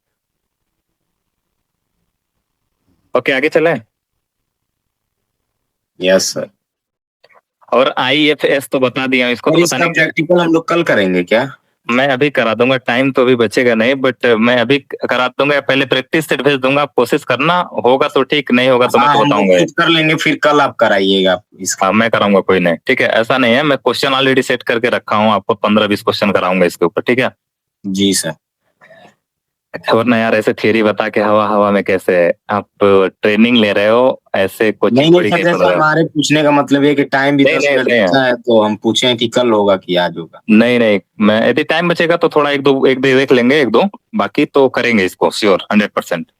A: ओके आगे चले।
F: Yes sir.
A: और IFS तो बता दिया इसको,
F: और
A: तो
F: इसका
A: बताने के
F: प्रैक्टिकल हम लोग कल करेंगे क्या?
A: मैं अभी करा दूंगा, टाइम तो अभी बचेगा नहीं, बट मैं अभी करा दूंगा। पहले प्रैक्टिस सेट भेज दूंगा, कोशिश करना, होगा तो ठीक, नहीं होगा तो मैं तो
F: हम लोग
A: बताऊंगा।
F: खुद कर लेंगे, फिर कल आप कराइएगा इसका।
A: हाँ मैं कराऊंगा, कोई नहीं, ठीक है, ऐसा नहीं है। मैं क्वेश्चन ऑलरेडी सेट करके रखा हूँ, आपको 15-20 क्वेश्चन कराऊंगा इसके ऊपर, ठीक है?
F: जी सर।
A: वरना यार ऐसे थियरी बता के हवा हवा में कैसे, आप ट्रेनिंग ले रहे हो, ऐसे
F: नहीं
A: कोचिंग थोड़ी
F: सर,
A: के पढ़
F: जैसे
A: रहे हो।
F: हमारे पूछने का मतलब ये कि टाइम भी
A: नहीं,
F: 10
A: नहीं,
F: मिनट
A: नहीं।
F: बचा है तो हम पूछे कि कल होगा कि आज होगा।
A: नहीं, मैं यदि टाइम बचेगा तो थोड़ा एक दो देख लेंगे, एक दो, बाकी तो करेंगे इसको श्योर 100%।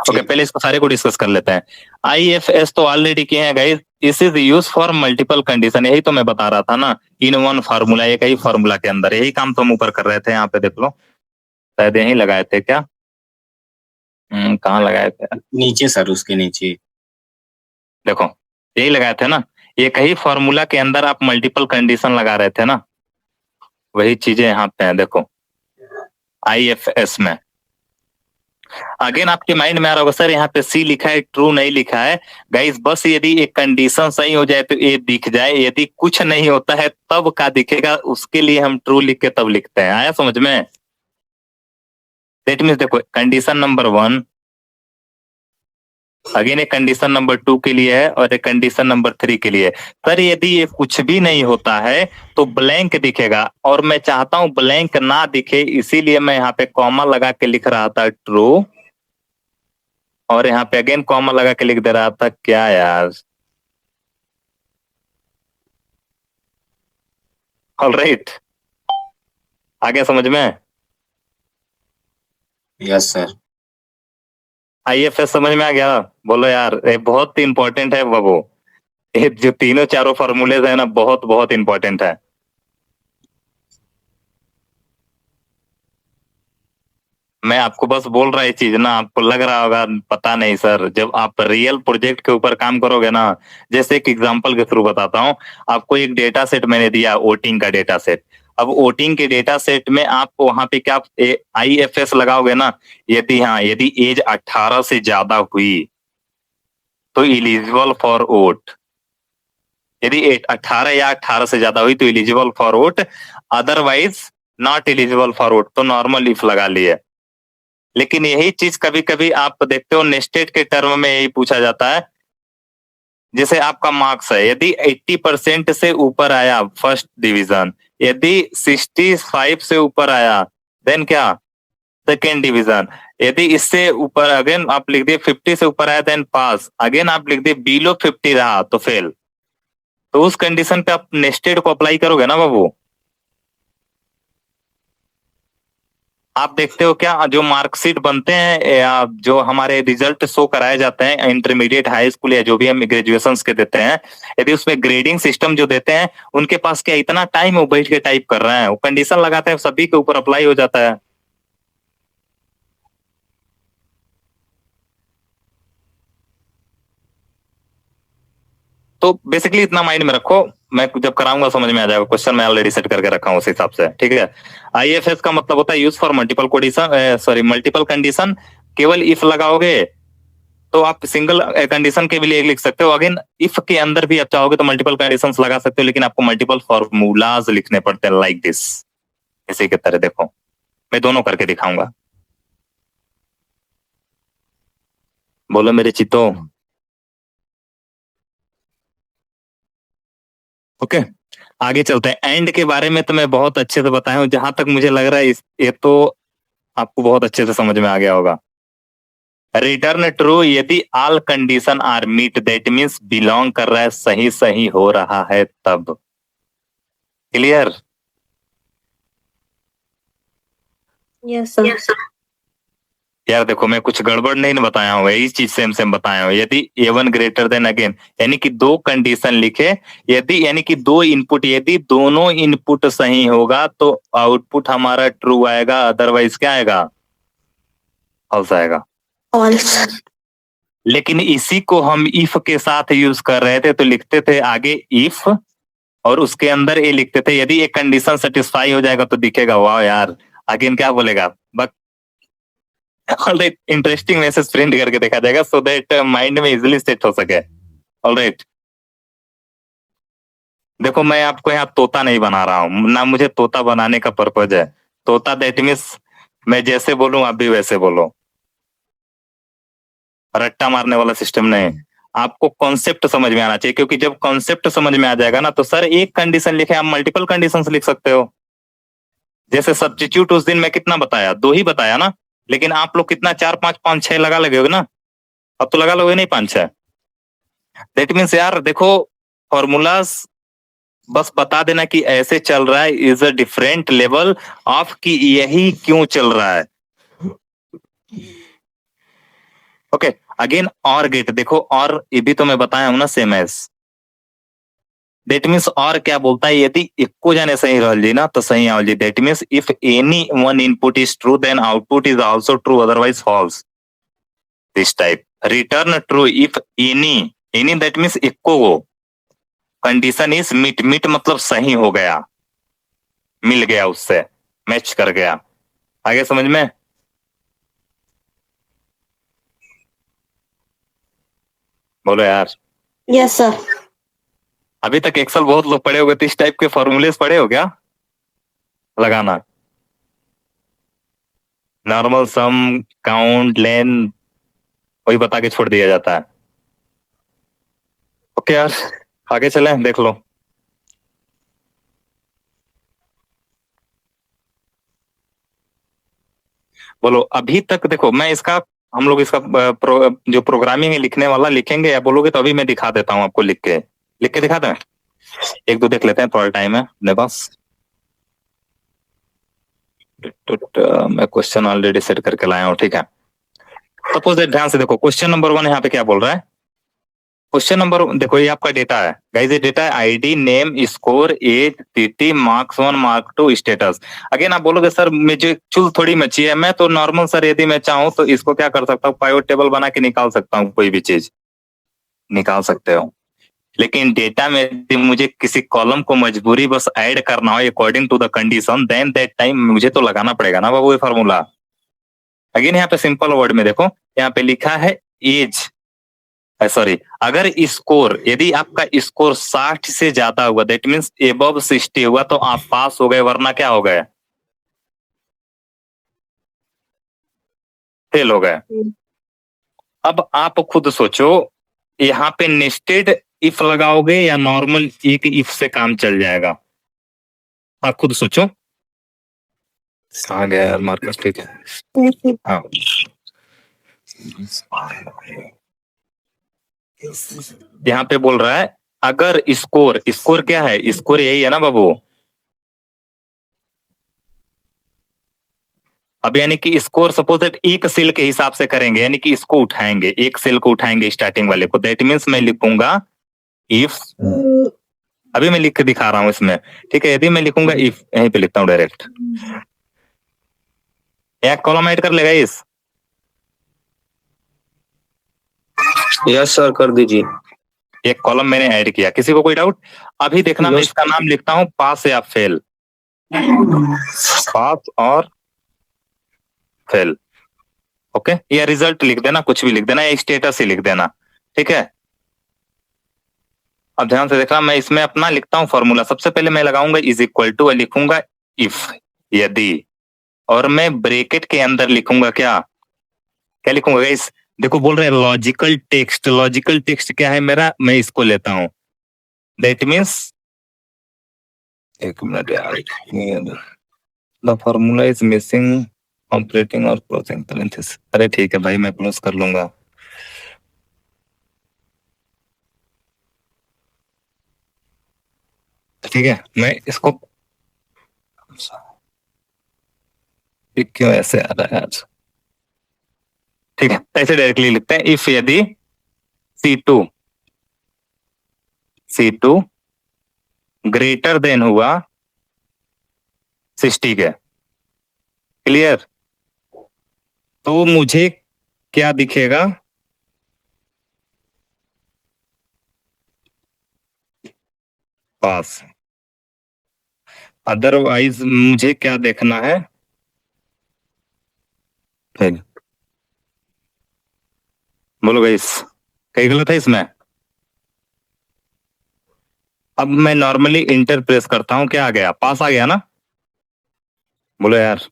A: ओके पहले इसको सारे को डिस्कस कर लेते हैं। IFS तो ऑलरेडी किए हैं guys. This is use for multiple condition, यही तो मैं बता रहा था ना, इन वन फार्मूला, एक ही फार्मूला के अंदर, यही काम तो हम ऊपर कर रहे थे। यहाँ पे देख लो, शायद यही लगाए थे क्या? कहाँ लगाए थे?
F: नीचे सर, उसके नीचे
A: देखो यही लगाए थे ना, एक ही फॉर्मूला के अंदर आप मल्टीपल कंडीशन लगा रहे थे ना, वही चीजें यहाँ पे हैं। देखो IFS में अगेन आपके माइंड में आ रहा होगा सर यहाँ पे C लिखा है, ट्रू नहीं लिखा है। गाइस बस यदि एक कंडीशन सही हो जाए तो ये दिख जाए, यदि कुछ नहीं होता है तब क्या दिखेगा, उसके लिए हम ट्रू लिख के तब लिखते हैं। आया समझ में? दैट मीन्स देखो कंडीशन नंबर 1, अगेन एक कंडीशन नंबर 2 के लिए है और एक कंडीशन नंबर 3 के लिए है। सर यदि ये कुछ भी नहीं होता है तो ब्लैंक दिखेगा, और मैं चाहता हूं ब्लैंक ना दिखे, इसीलिए मैं यहाँ पे कॉमा लगा के लिख रहा था ट्रू, और यहाँ पे अगेन कॉमा लगा के लिख दे रहा था क्या यार। ऑलराइट, आगे समझ में?
F: Yes sir.
A: IFS समझ में आ गया? बोलो यार, ये बहुत इंपॉर्टेंट है बाबू, ये जो तीनों चारों फॉर्मूले है ना, बहुत बहुत इंपॉर्टेंट है। मैं आपको बस बोल रहा है चीज ना, आपको लग रहा होगा पता नहीं सर, जब आप रियल प्रोजेक्ट के ऊपर काम करोगे ना, जैसे एक एग्जांपल के थ्रू बताता हूँ आपको। एक डेटा सेट मैंने दिया, वोटिंग का डेटा सेट। अब वोटिंग के डेटा सेट में आप वहां पे क्या IFS लगाओगे ना, यदि एज 18 से ज्यादा हुई तो इलिजिबल फॉर वोट, यदि 18 या 18 से ज्यादा हुई तो eligible for vote, otherwise not eligible for vote, तो नॉर्मल इफ लगा लिए। लेकिन यही चीज कभी कभी आप देखते हो नेस्टेड के टर्म में यही पूछा जाता है। जैसे आपका मार्क्स है, यदि 80% से ऊपर आया फर्स्ट डिवीजन, यदि 65 से ऊपर आया देन क्या, सेकेंड डिवीजन, यदि इससे ऊपर अगेन आप लिख दिए 50 से ऊपर आया देन पास, अगेन आप लिख दिए बिलो 50 रहा तो फेल। तो उस कंडीशन पे आप नेस्टेड को अप्लाई करोगे ना बाबू। आप देखते हो क्या, जो मार्कशीट बनते हैं या जो हमारे रिजल्ट शो कराए जाते हैं इंटरमीडिएट, हाई स्कूल या जो भी हम ग्रेजुएशन के देते हैं, यदि उसमें ग्रेडिंग सिस्टम जो देते हैं, उनके पास क्या इतना टाइम वो बैठ के टाइप कर रहे हैं, वो कंडीशन लगाते हैं सभी के ऊपर अप्लाई हो जाता है। तो बेसिकली इतना माइंड में रखो, मैं जब कराऊंगा समझ में आ जाएगा। क्वेश्चन मैं ऑलरेडी सेट करके रखा हूं उस हिसाब से, ठीक है? IFS का मतलब होता है use for multiple condition, multiple condition. केवल इफ लगाओगे तो आप सिंगल कंडीशन के भी लिए लिख सकते हो। अगेन इफ के अंदर भी आप चाहोगे तो मल्टीपल कंडीशंस लगा सकते हो, लेकिन आपको मल्टीपल फॉर्मूलाज लिखने पड़ते हैं लाइक दिस, इसी के तरह। देखो मैं दोनों करके दिखाऊंगा। बोलो मेरे चितो। ओके आगे चलते हैं। एंड के बारे में तो मैं बहुत अच्छे से बताया हूं, जहां तक मुझे लग रहा है ये तो आपको बहुत अच्छे से समझ में आ गया होगा। रिटर्न ट्रू यदि all condition are meet, that means belong कर रहा है, सही सही हो रहा है तब। क्लियर?
C: Yes, sir.
A: यार देखो मैं कुछ गड़बड़ नहीं बताया हूँ, यही चीज सेम सेम बताया हूँ। यदि A1 ग्रेटर देन अगेन, यानी कि दो कंडीशन लिखे, यदि यानी कि दो इनपुट, यदि दोनों इनपुट सही होगा तो आउटपुट हमारा ट्रू आएगा, अदरवाइज क्या आएगा? फॉल्स आएगा।
C: False.
A: लेकिन इसी को हम इफ के साथ यूज कर रहे थे, तो लिखते थे आगे इफ और उसके अंदर ये लिखते थे यदि एक कंडीशन सेटिस्फाई हो जाएगा तो दिखेगा वाह यार। अगेन क्या बोलेगा? But alright, interesting message print करके देखा जाएगा सो दैट माइंड में इजीली सेट हो सके। ऑलराइट देखो मैं आपको यहाँ तोता नहीं बना रहा हूँ ना, मुझे तोता बनाने का पर्पज है। तोता दैट मीन्स मैं जैसे बोलूं आप भी वैसे बोलो, रट्टा मारने वाला सिस्टम नहीं। आपको कॉन्सेप्ट समझ में आना चाहिए, क्योंकि जब कॉन्सेप्ट समझ में आ जाएगा ना तो सर एक कंडीशन लिखे आप मल्टीपल कंडीशंस लिख सकते हो। जैसे सब्स्टिट्यूट उस दिन मैं कितना बताया? 2 ही बताया ना, लेकिन आप लोग कितना 4 5 5 6 लगा लगे ना? अब तो लगा लोगे नहीं 5 6। दैट मीन्स यार देखो फॉर्मूलाज बस बता देना कि ऐसे चल रहा है, is a different level of कि यही क्यों चल रहा है। ओके अगेन और गेट देखो, और ये भी तो मैं बताया हूं ना सेम एज। दैट मीन्स और क्या बोलता है? यदि इक्को जाने सही रह जी ना तो सही आओ जी। That means if any one input is true then output is also true, otherwise false. This type return true if any that means इक्को को कंडीशन इज मीट, मीट मतलब सही हो गया, मिल गया, उससे मैच कर गया। आगे समझ में? बोलो यार।
C: Yes, sir.
A: अभी तक एक्सेल बहुत लोग पढ़े होंगे, तो इस टाइप के फॉर्मूलेस पढ़े हो क्या? लगाना नॉर्मल सम, काउंट, लेन, वही बता के छोड़ दिया जाता है। ओके यार आगे चलें, देख लो। बोलो अभी तक देखो मैं इसका, हम लोग इसका जो प्रोग्रामिंग है लिखने वाला लिखेंगे या बोलोगे तो अभी मैं दिखा देता हूँ आपको, लिख के दिखा दें। 1 2 देख लेते हैं, थोड़ा टाइम है अपने पास। मैं क्वेश्चन ऑलरेडी सेट करके लाया हूँ, ठीक है। सपोज ध्यान से देखो क्वेश्चन नंबर 1 यहाँ पे क्या बोल रहा है। क्वेश्चन नंबर देखो ये आपका डेटा है गाइस, ये डेटा है ID, name, score, age, TT, marks 1 mark 2, status. Again आप बोलोगे सर मुझे चुल थोड़ी मची है, मैं तो नॉर्मल सर यदि मैं चाहूँ तो इसको क्या कर सकता हूँ, पाइवट टेबल बना के निकाल सकता हूँ, कोई भी चीज निकाल सकते हो। लेकिन डेटा में यदि मुझे किसी कॉलम को मजबूरी बस ऐड करना हो according to the condition, then that time मुझे तो लगाना पड़ेगा ना बाबू ये फार्मूला। अगेन यहाँ पे सिंपल वर्ड में देखो, यहाँ पे लिखा है एज, सॉरी अगर स्कोर, यदि आपका स्कोर 60 से ज्यादा हुआ, दैट मीन्स एबव 60 हुआ तो आप पास हो गए, वरना क्या हो गए? फेल हो गए। अब आप खुद सोचो, यहाँ पे नेस्टेड इफ लगाओगे या नॉर्मल एक इफ से काम चल जाएगा? आप खुद सोचो। आ गया यार मार्कस, ठीक है। हाँ यहाँ पे बोल रहा है अगर स्कोर, स्कोर क्या है? स्कोर यही है ना बाबू। अब यानी कि स्कोर सपोज दैट एक सेल के हिसाब से करेंगे, यानी कि इसको उठाएंगे, एक सेल को उठाएंगे स्टार्टिंग वाले को। दैट मीन्स मैं लिखूंगा इफ, अभी मैं लिख के दिखा रहा हूं इसमें, ठीक है। यदि मैं लिखूंगा इफ, यहीं पे लिखता हूं डायरेक्ट, एक कॉलम ऐड कर लेगा इस।
E: यस सर कर दीजिए।
A: एक कॉलम मैंने ऐड किया, किसी को कोई डाउट? अभी देखना मैं इसका नाम लिखता हूं पास या फेल, पास और फेल। ओके, या रिजल्ट लिख देना, कुछ भी लिख देना, या स्टेटस ही लिख देना, ठीक है। अब ध्यान से देखना, मैं इसमें अपना लिखता हूं फॉर्मूला। सबसे पहले मैं लगाऊंगा इज इक्वल टू, लिखूंगा इफ, यदि, और मैं ब्रैकेट के अंदर लिखूंगा क्या क्या लिखूंगा इस, देखो बोल रहे हैं लॉजिकल टेक्स्ट। लॉजिकल टेक्स्ट क्या है मेरा, मैं इसको लेता हूं, दैट मीन्स, एक मिनट यार, the formula is missing operating और क्लोजिंग पैरेंथेसिस। अरे ठीक है भाई, मैं क्लोज कर लूंगा। ठीक है, मैं इसको, ये क्यों ऐसे आ रहा है आज, ठीक है, ऐसे डायरेक्टली लिखते हैं, इफ यदि C2 ग्रेटर देन हुआ 60 के, क्लियर, तो मुझे क्या दिखेगा, पास। अदरवाइज मुझे क्या देखना है, फेल। बोलो गाइस, कहीं गलत है इसमें। अब मैं नॉर्मली इंटर प्रेस करता हूं, क्या आ गया, पास आ गया ना, बोलो यार।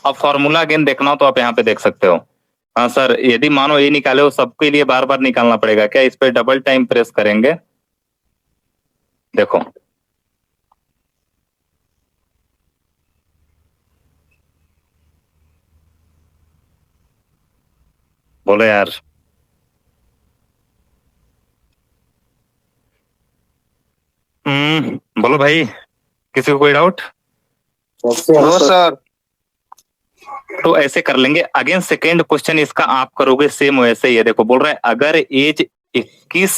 A: अब फॉर्मूला अगेन देखना हो तो आप यहाँ पे देख सकते हो। हाँ सर, यदि मानो ये निकाले हो, सबके लिए बार बार निकालना पड़ेगा क्या, इस पे डबल टाइम प्रेस करेंगे, देखो बोलो यार। बोलो भाई, किसी को कोई डाउट?
F: No sir.
A: तो ऐसे कर लेंगे। अगेन सेकेंड क्वेश्चन इसका आप करोगे सेम वैसे ही है। देखो बोल रहा है अगर एज 21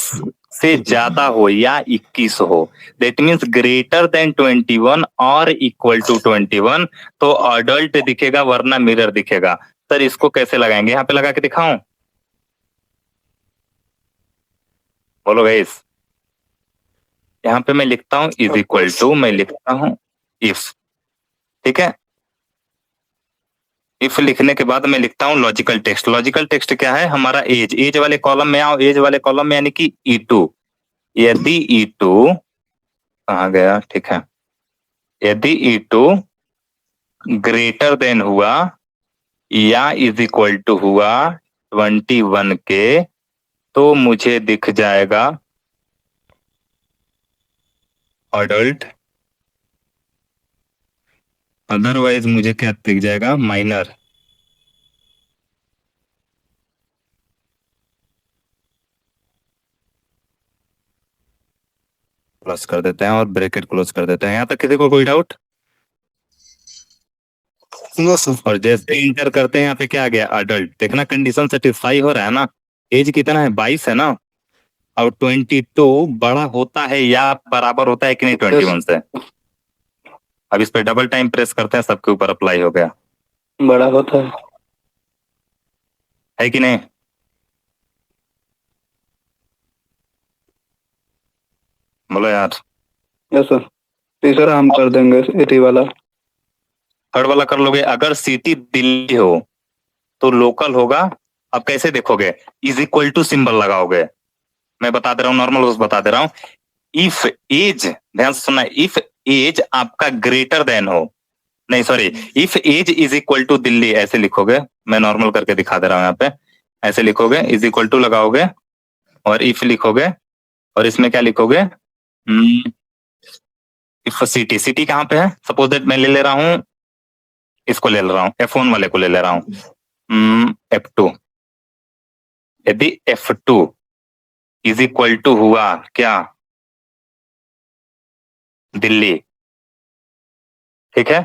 A: से ज्यादा हो या 21 हो, दैट मीन्स ग्रेटर देन 21 और इक्वल टू 21, तो अडल्ट दिखेगा वरना मिरर दिखेगा। सर इसको कैसे लगाएंगे, यहाँ पे लगा के दिखाऊं, बोलो गाइस। यहाँ पे मैं लिखता हूं इज इक्वल टू, मैं लिखता हूं इफ, ठीक है। इफ लिखने के बाद मैं लिखता हूं लॉजिकल टेक्स्ट। लॉजिकल टेक्स्ट क्या है, हमारा एज, एज वाले कॉलम में आओ, एज वाले कॉलम में यानी कि E2, यदि E2 कहाँ गया, ठीक है, यदि E2 ग्रेटर देन हुआ या इज इक्वल टू हुआ 21 के, तो मुझे दिख जाएगा अडल्ट, अदरवाइज मुझे क्या दिख जाएगा, माइनर। प्लस कर देते हैं और ब्रैकेट क्लोज कर देते हैं। यहाँ तक किसी को कोई डाउट?
B: No sir.
A: और जैसे इंटर करते हैं यहाँ पे क्या आ गया, अडल्ट। देखना कंडीशन सेटिस्फाई हो रहा है ना। एज कितना है, 22 है ना, और 22 बड़ा होता है या बराबर होता है कि नहीं 21 से। अब इस पे डबल टाइम प्रेस करते हैं, सबके ऊपर अप्लाई हो गया,
D: बड़ा होता
A: है कि नहीं। बोलो यार।
D: है सर। तीसरा हम कर देंगे एटी वाला।
A: थर्ड वाला कर लोगे। अगर सिटी दिल्ली हो तो लोकल होगा। अब कैसे देखोगे, इज इक्वल टू सिंबल लगाओगे। मैं बता दे रहा हूँ, नॉर्मल बस बता दे रहा हूँ। इफ एज, ध्यान से सुनना, इफ एज आपका ग्रेटर देन हो, नहीं sorry, if age is equal to Delhi, ऐसे लिखोगे। मैं नॉर्मल करके दिखा दे रहा हूँ यहाँ पे, ऐसे लिखोगे, इज इक्वल टू लगाओगे और इफ लिखोगे, और इसमें क्या लिखोगे, इफ सिटी, सिटी कहाँ पे है, सपोज दैट मैं ले रहा हूँ, इसको ले रहा हूँ, F1 वाले को ले रहा हूँ, F2। यदि F2 इज इक्वल टू हुआ क्या, दिल्ली, ठीक है।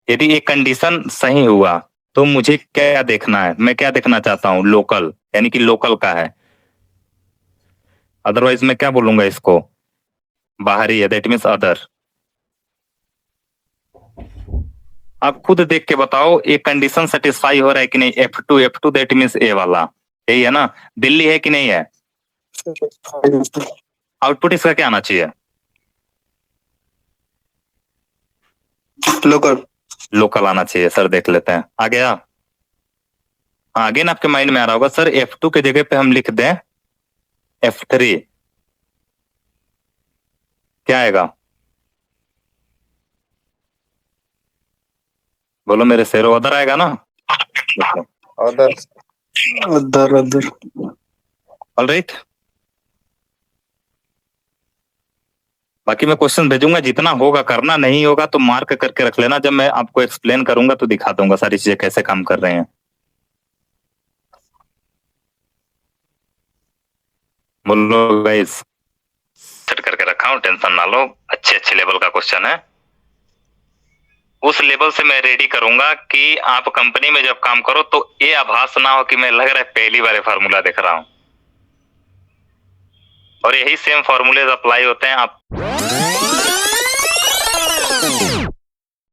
A: यदि ये कंडीशन सही हुआ तो मुझे क्या देखना है, मैं क्या देखना चाहता हूं, लोकल, यानी कि लोकल का है। अदरवाइज मैं क्या बोलूंगा इसको, बाहरी है, दैट मीन्स अदर। आप खुद देख के बताओ ये कंडीशन सेटिस्फाई हो रहा है कि नहीं। F2 दैट मीन्स ए वाला, यही है ना, दिल्ली है कि नहीं है। आउटपुट इसका क्या आना चाहिए,
D: लोकल।
A: लोकल आना चाहिए सर, देख लेते हैं। आ गया? हाँ, अगेन आपके माइंड में आ रहा होगा सर F2 की जगह पे हम लिख दें F3, क्या आएगा? बोलो मेरे शेरों, अदर आएगा ना?
F: अदर
D: अदर अदर
A: ऑलराइट, बाकी मैं क्वेश्चन भेजूंगा, जितना होगा करना, नहीं होगा तो मार्क करके रख लेना। जब मैं आपको एक्सप्लेन करूंगा तो दिखा दूंगा सारी चीजें कैसे काम कर रहे हैं। बोलो गाइस, सेट करके रखा हूं, टेंशन ना लो, अच्छे लेवल का क्वेश्चन है। उस लेवल से मैं रेडी करूंगा कि आप कंपनी में जब काम करो तो ये आभास ना हो कि मैं लग रहा है पहली बार फार्मूला देख रहा हूं। और यही सेम फार्मूले अप्लाई होते हैं आप